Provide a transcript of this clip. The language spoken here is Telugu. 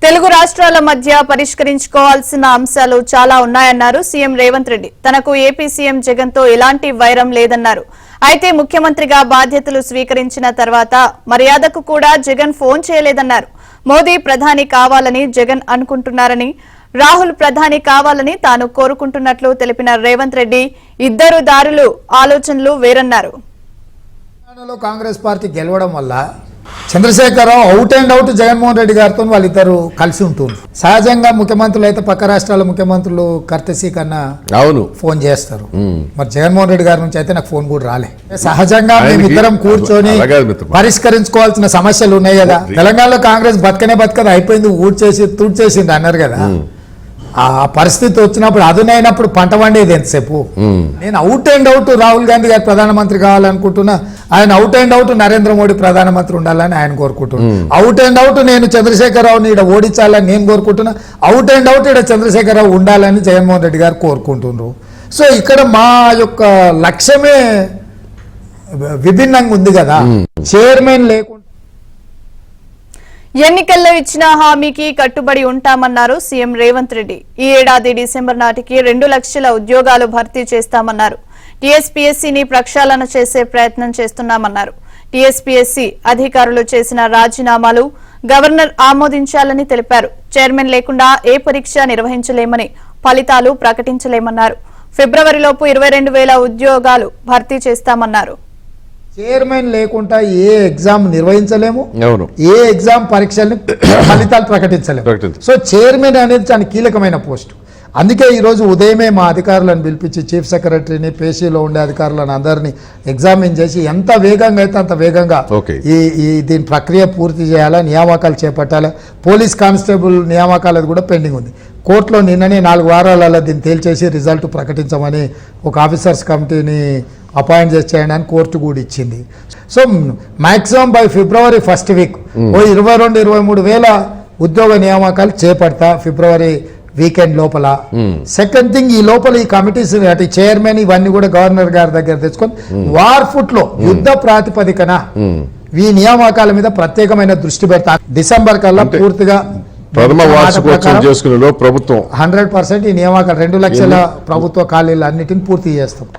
తెలుగు రాష్ట్రాల మధ్య పరిష్కరించుకోవాల్సిన అంశాలు చాలా ఉన్నాయన్నారు సీఎం రేవంత్ రెడ్డి. తనకు ఏపీ సీఎం జగన్ తో ఎలాంటి వైరం లేదన్నారు. అయితే ముఖ్యమంత్రిగా బాధ్యతలు స్వీకరించిన తర్వాత మర్యాదకు కూడా జగన్ ఫోన్ చేయలేదన్నారు. మోదీ ప్రధాని కావాలని జగన్ అనుకుంటున్నారని, రాహుల్ ప్రధాని కావాలని తాను కోరుకుంటున్నట్లు తెలిపిన రేవంత్ రెడ్డి ఇద్దరు దారులు ఆలోచనలు వేరన్నారు. కాంగ్రెస్ పార్టీ గెలవడం వల్ల Chandrashekar Rao out and out Jaganmohan Reddy గారితో వాళ్ళిద్దరు కలిసి ఉంటున్నారు. సహజంగా ముఖ్యమంత్రులు అయితే పక్క రాష్ట్రాల ముఖ్యమంత్రులు కర్తసీ కన్నా ఫోన్ చేస్తారు. మరి జగన్మోహన్ రెడ్డి గారి నుంచి అయితే నాకు ఫోన్ కూడా రాలే. సహజంగా మేమిద్దరం కూర్చొని పరిష్కరించుకోవాల్సిన సమస్యలు ఉన్నాయి కదా. తెలంగాణలో కాంగ్రెస్ బతకనే బతకదు, అయిపోయింది, తుడిచేసింది అన్నారు కదా. ఆ పరిస్థితి వచ్చినప్పుడు అదునైనప్పుడు పంట వండేది ఎంతసేపు. నేను out and out Rahul Gandhi గారు ప్రధానమంత్రి కావాలనుకుంటున్నా, ఆయన out and out Narendra Modi ప్రధానమంత్రి ఉండాలని ఆయన కోరుకుంటున్నా. అవుట్ అండ్ అవుట్ నేను చంద్రశేఖరరావుని ఇక్కడ ఓడించాలని నేను కోరుకుంటున్నా. అవుట్ అండ్ అవుట్ ఇక్కడ చంద్రశేఖరరావు ఉండాలని జగన్మోహన్ రెడ్డి గారు కోరుకుంటున్నారు. సో ఇక్కడ మా యొక్క లక్ష్యమే విభిన్నంగా ఉంది కదా. చైర్మన్ లేకుండా ఎన్నికల్లో ఇచ్చిన హామీకి కట్టుబడి ఉంటామన్నారు సీఎం రేవంత్ రెడ్డి. ఈ ఏడాది డిసెంబర్ నాటికి 2 లక్షల ఉద్యోగాలు భర్తీ చేస్తామన్నారు. టీఎస్పీఎస్సీని ప్రక్షాళన చేసే ప్రయత్నం చేస్తున్నామన్నారు. టీఎస్పీఎస్సీ అధికారులు చేసిన రాజీనామాలు గవర్నర్ ఆమోదించాలని తెలిపారు. చైర్మన్ లేకుండా ఏ పరీక్ష నిర్వహించలేమని, ఫలితాలు ప్రకటించలేమన్నారు. ఫిబ్రవరిలోపు 22,000 ఉద్యోగాలు భర్తీ చేస్తామన్నారు. చైర్మన్ లేకుండా ఏ ఎగ్జామ్ నిర్వహించలేము, ఏ ఎగ్జామ్ పరీక్షల్ని ఫలితాలు ప్రకటించలేము. సో చైర్మన్ అనేది చాలా కీలకమైన పోస్ట్. అందుకే ఈరోజు ఉదయమే మా అధికారులను పిలిపించి చీఫ్ సెక్రటరీని, పేషీలో ఉండే అధికారులను అందరినీ ఎగ్జామిన్ చేసి ఎంత వేగంగా అయితే అంత వేగంగా దీని ప్రక్రియ పూర్తి చేయాలా, నియామకాలు చేపట్టాలా. పోలీస్ కానిస్టేబుల్ నియామకాలది కూడా పెండింగ్ ఉంది. కోర్టులో నిన్ననే 4 వారాలలో దీన్ని తేల్చేసి రిజల్ట్ ప్రకటించమని ఒక ఆఫీసర్స్ కమిటీని అపాయింట్ చేసేయడానికి కోర్టు కూడా ఇచ్చింది. So maximum by February first week 22-23 వేల ఉద్యోగ నియామకాలు చేపడతా ఫిబ్రవరి వీకెండ్ లోపల. సెకండ్ థింగ్, ఈ లోపల ఈ కమిటీస్ అటు చైర్మన్ ఇవన్నీ కూడా గవర్నర్ గారి దగ్గర తెచ్చుకొని వార్ ఫుట్ లో యుద్ధ ప్రాతిపదికన ఈ నియామకాల మీద ప్రత్యేకమైన దృష్టి పెడతా. డిసెంబర్ కల్లా పూర్తిగా ప్రథమ వార్షికోత్సవం చేసుకునే ప్రభుత్వం 100% ఈ నియామకాలు 2 లక్షల ప్రభుత్వ ఖాళీలు అన్నిటిని పూర్తి చేస్తాం.